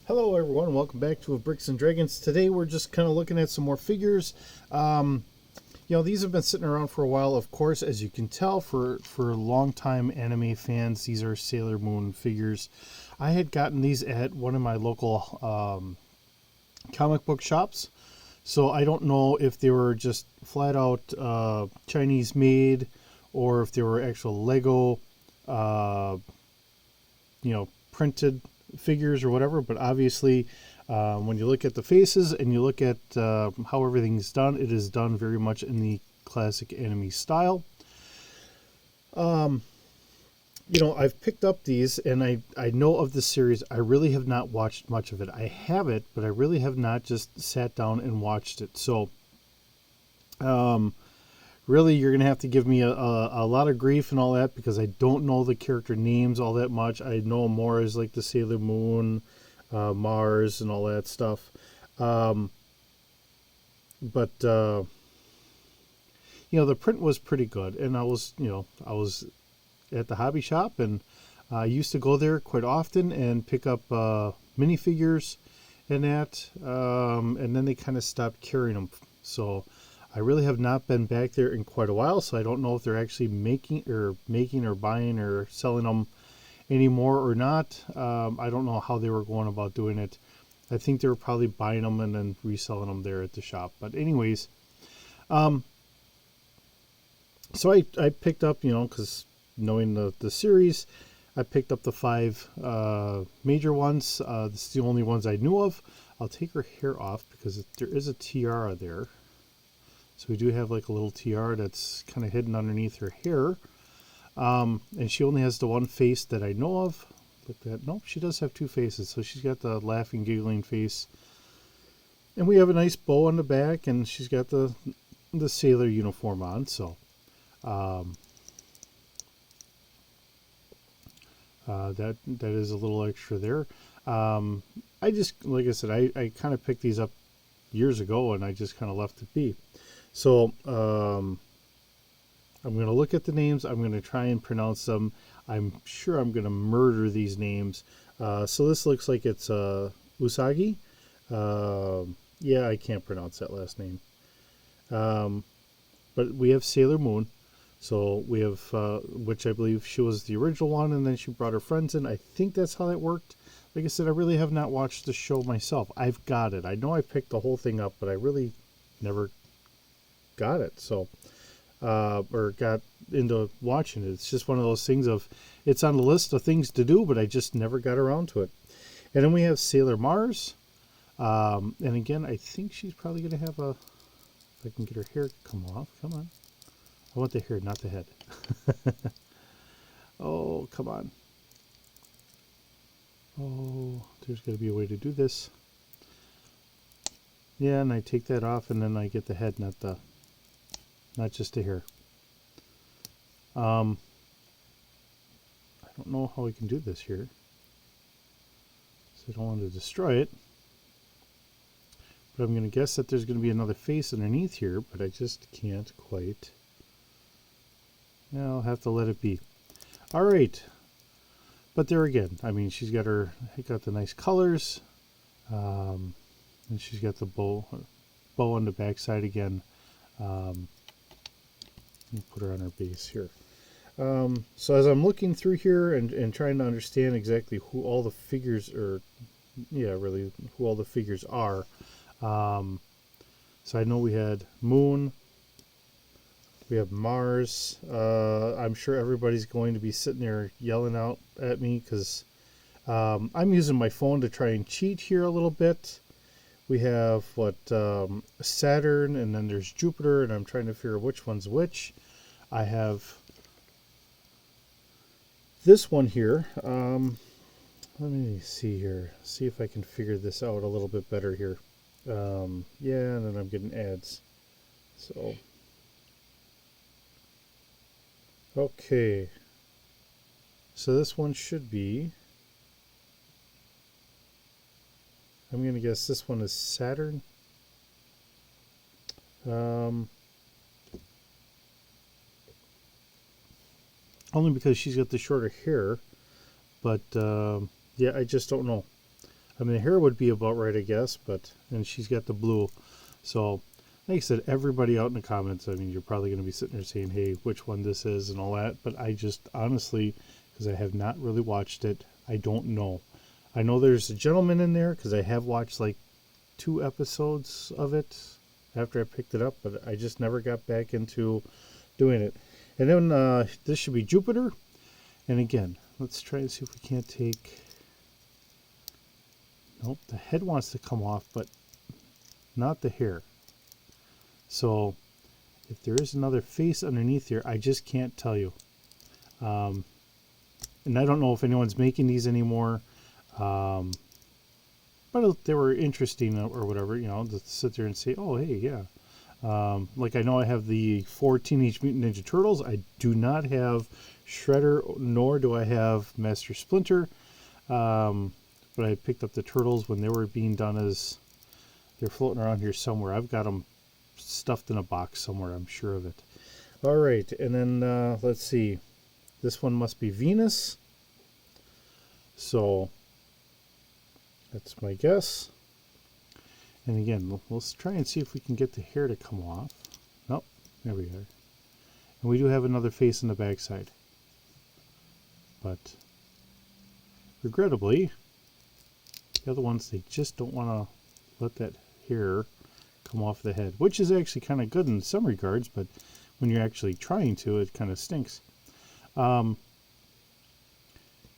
Hello everyone, welcome back to Bricks and Dragons. Today we're just kind of looking at some more figures. These have been sitting around for a while, of course, as you can tell, for longtime anime fans. These are Sailor Moon figures. I had gotten these at one of my local comic book shops, so I don't know if they were just flat out Chinese made or if they were actual Lego printed figures or whatever, but obviously when you look at the faces and you look at how everything's done, it is done very much in the classic anime style. I've picked up these and I know of the series. I really have not watched much of it. I have it, but I really have not just sat down and watched it. So really, you're going to have to give me a lot of grief and all that because I don't know the character names all that much. I know them more as like the Sailor Moon, Mars, and all that stuff. But the print was pretty good. And I was at the hobby shop and I used to go there quite often and pick up minifigures and that. And then they kind of stopped carrying them. So I really have not been back there in quite a while, so I don't know if they're actually making or buying or selling them anymore or not. I don't know how they were going about doing it. I think they were probably buying them and then reselling them there at the shop. But anyways, so I picked up, because knowing the series, I picked up the 5 major ones. This is the only ones I knew of. I'll take her hair off because there is a tiara there. So we do have like a little tiara that's kind of hidden underneath her hair. And she only has the one face that I know of. Look at that. Nope, she does have 2 faces. So she's got the laughing, giggling face. And we have a nice bow on the back, and she's got the sailor uniform on. So that is a little extra there. I just, like I said, I kind of picked these up years ago, and I just kind of left it be. So I'm going to look at the names. I'm going to try and pronounce them. I'm sure I'm going to murder these names. So this looks like it's Usagi. Yeah, I can't pronounce that last name. But we have Sailor Moon. So we have, which I believe she was the original one, and then she brought her friends in. I think that's how that worked. Like I said, I really have not watched the show myself. I've got it. I know I picked the whole thing up, but I really never got it. So, or got into watching it. It's just one of those things of, it's on the list of things to do, but I just never got around to it. And then we have Sailor Mars. And again, I think she's probably going to have if I can get her hair to come off. Come on. I want the hair, not the head. Oh, come on. Oh, there's got to be a way to do this. Yeah, and I take that off, and then I get the head, not just the hair. I don't know how I can do this here. So I don't want to destroy it. But I'm going to guess that there's going to be another face underneath here, but I just can't quite. Yeah, I'll have to let it be. All right. But there again, I mean, she's got the nice colors. And she's got the bow on the backside again. Let me put her on her base here. So as I'm looking through here and trying to understand exactly who all the figures are, who all the figures are. So I know we had Moon. We have Mars. I'm sure everybody's going to be sitting there yelling out at me because I'm using my phone to try and cheat here a little bit. We have Saturn, and then there's Jupiter, and I'm trying to figure which one's which. I have this one here. Let me see here. See if I can figure this out a little bit better here. Yeah, and then I'm getting ads. So, okay. So this one should be, I'm going to guess this one is Saturn. Only because she's got the shorter hair. But, yeah, I just don't know. I mean, the hair would be about right, I guess, but, and she's got the blue. So, like I said, everybody out in the comments, I mean, you're probably going to be sitting there saying, hey, which one this is and all that. But I just, honestly, because I have not really watched it, I don't know. I know there's a gentleman in there because I have watched like 2 episodes of it after I picked it up, but I just never got back into doing it. And then this should be Jupiter. And again, let's try and see if we can't take... Nope, the head wants to come off, but not the hair. So if there is another face underneath here, I just can't tell you. And I don't know if anyone's making these anymore. But they were interesting or whatever, you know, to sit there and say, oh, hey, yeah. Like I know I have the 4 Teenage Mutant Ninja Turtles. I do not have Shredder, nor do I have Master Splinter. But I picked up the Turtles when they were being done as... They're floating around here somewhere. I've got them stuffed in a box somewhere, I'm sure of it. All right, and then let's see. This one must be Venus. So that's my guess. And again, let's try and see if we can get the hair to come off. Nope, there we are. And we do have another face in the backside. But regrettably, the other ones, they just don't want to let that hair come off the head, which is actually kind of good in some regards, but when you're actually trying to, it kind of stinks. You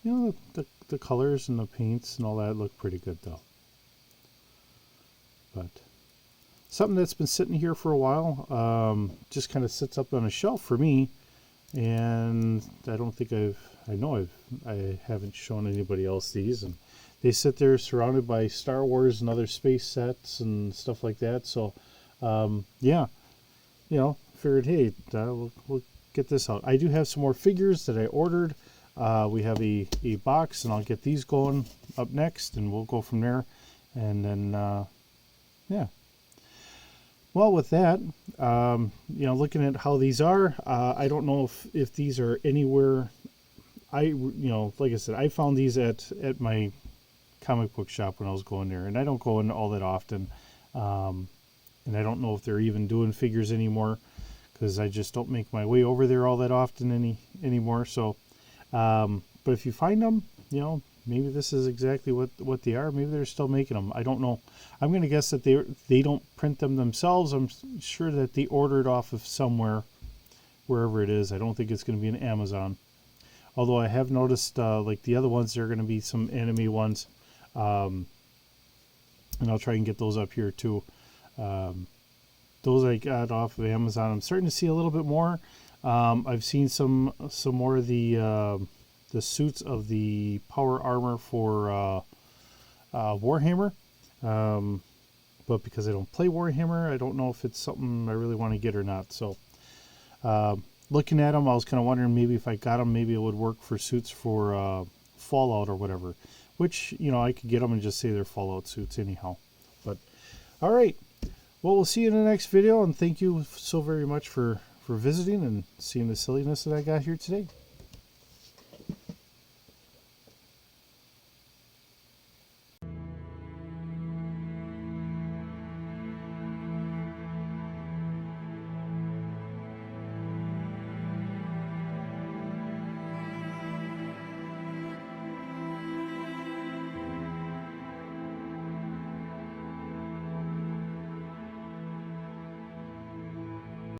know, the colors and the paints and all that look pretty good though. But something that's been sitting here for a while, just kind of sits up on a shelf for me, and I don't think I haven't shown anybody else these, and they sit there surrounded by Star Wars and other space sets and stuff like that. So, yeah, you know, figured, hey, we'll get this out. I do have some more figures that I ordered. We have a box, and I'll get these going up next, and we'll go from there. And then, yeah. Well, with that, you know, looking at how these are, I don't know if these are anywhere. You know, like I said, I found these at my comic book shop when I was going there, and I don't go in all that often, and I don't know if they're even doing figures anymore, because I just don't make my way over there all that often anymore. So, but if you find them, you know, maybe this is exactly what they are. Maybe they're still making them. I don't know. I'm going to guess that they don't print them themselves. I'm sure that they ordered off of somewhere, wherever it is. I don't think it's going to be an Amazon. Although I have noticed, like the other ones, there are going to be some anime ones. And I'll try and get those up here too. Those I got off of Amazon. I'm starting to see a little bit more. I've seen some more of the suits of the power armor for Warhammer. But because I don't play Warhammer, I don't know if it's something I really want to get or not. So looking at them, I was kind of wondering maybe if I got them, maybe it would work for suits for Fallout or whatever. Which, you know, I could get them and just say they're Fallout suits anyhow. But, all right. Well, we'll see you in the next video. And thank you so very much for visiting and seeing the silliness that I got here today.